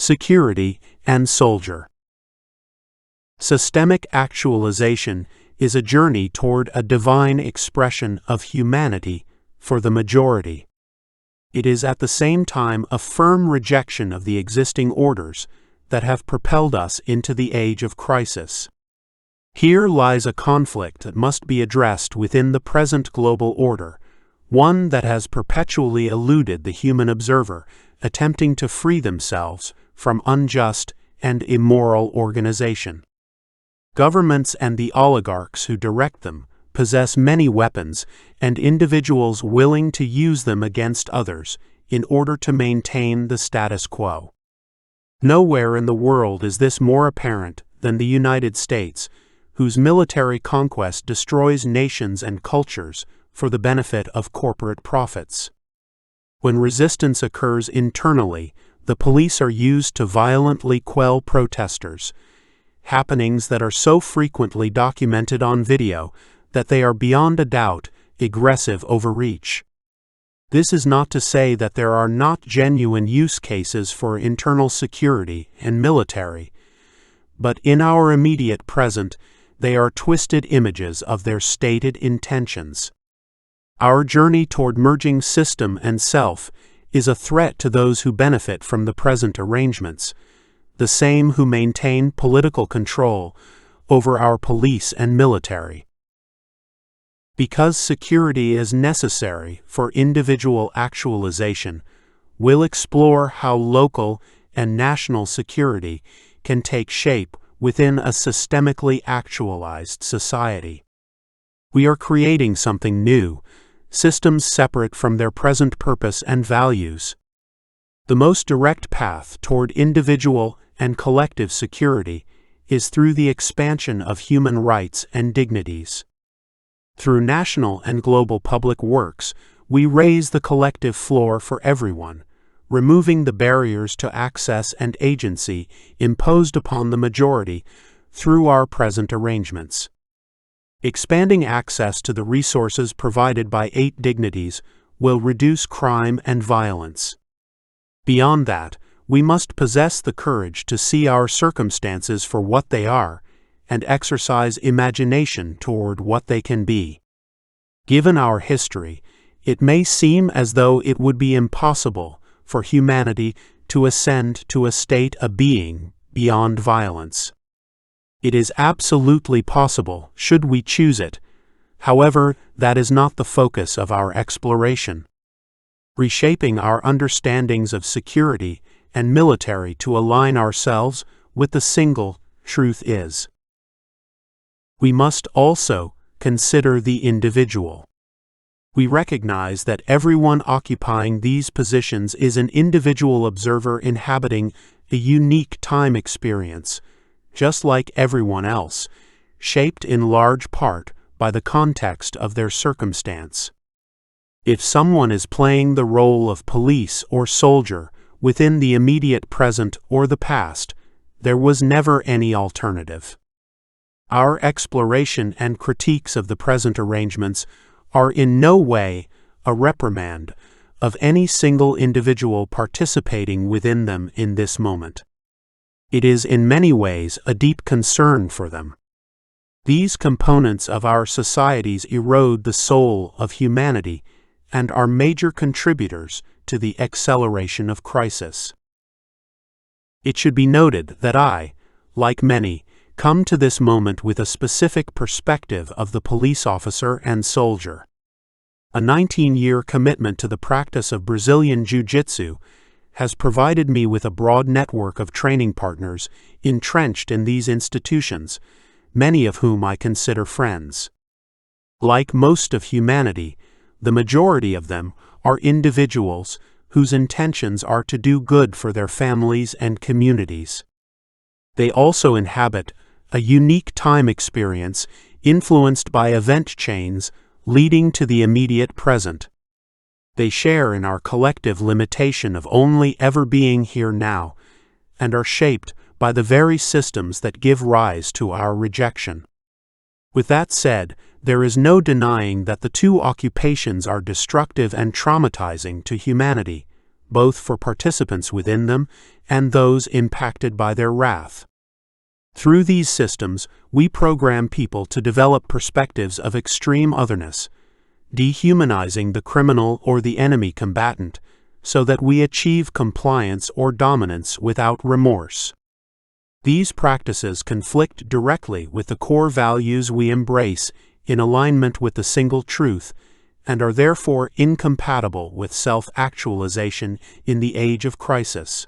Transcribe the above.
security, and soldier. Systemic actualization is a journey toward a divine expression of humanity for the majority. It is at the same time a firm rejection of the existing orders that have propelled us into the age of crisis. Here lies a conflict that must be addressed within the present global order, one that has perpetually eluded the human observer, attempting to free themselves from unjust and immoral organization. Governments and the oligarchs who direct them possess many weapons and individuals willing to use them against others in order to maintain the status quo. Nowhere in the world is this more apparent than the United States, whose military conquest destroys nations and cultures for the benefit of corporate profits. When resistance occurs internally, the police are used to violently quell protesters, happenings that are so frequently documented on video that they are beyond a doubt aggressive overreach. This is not to say that there are not genuine use cases for internal security and military, but in our immediate present, they are twisted images of their stated intentions. Our journey toward merging system and self is a threat to those who benefit from the present arrangements, the same who maintain political control over our police and military. Because security is necessary for individual actualization, we'll explore how local and national security can take shape within a systemically actualized society. We are creating something new, systems separate from their present purpose and values. The most direct path toward individual and collective security is through the expansion of human rights and dignities. Through national and global public works, we raise the collective floor for everyone, removing the barriers to access and agency imposed upon the majority through our present arrangements. Expanding access to the resources provided by 8 dignities will reduce crime and violence. Beyond that, we must possess the courage to see our circumstances for what they are and exercise imagination toward what they can be. Given our history, it may seem as though it would be impossible for humanity to ascend to a state of being beyond violence. It is absolutely possible, should we choose it. However, that is not the focus of our exploration. Reshaping our understandings of security and military to align ourselves with the single truth is. We must also consider the individual. We recognize that everyone occupying these positions is an individual observer inhabiting a unique time experience, just like everyone else, shaped in large part by the context of their circumstance. If someone is playing the role of police or soldier within the immediate present or the past, there was never any alternative. Our exploration and critiques of the present arrangements are in no way a reprimand of any single individual participating within them in this moment. It is in many ways a deep concern for them. These components of our societies erode the soul of humanity and are major contributors to the acceleration of crisis. It should be noted that I, like many, come to this moment with a specific perspective of the police officer and soldier. A 19-year commitment to the practice of Brazilian Jiu-Jitsu has provided me with a broad network of training partners entrenched in these institutions, many of whom I consider friends. Like most of humanity, the majority of them are individuals whose intentions are to do good for their families and communities. They also inhabit a unique time experience influenced by event chains leading to the immediate present. They share in our collective limitation of only ever being here now, and are shaped by the very systems that give rise to our rejection. With that said, there is no denying that the two occupations are destructive and traumatizing to humanity, both for participants within them and those impacted by their wrath. Through these systems, we program people to develop perspectives of extreme otherness, dehumanizing the criminal or the enemy combatant, so that we achieve compliance or dominance without remorse. These practices conflict directly with the core values we embrace in alignment with the single truth, and are therefore incompatible with self-actualization in the age of crisis.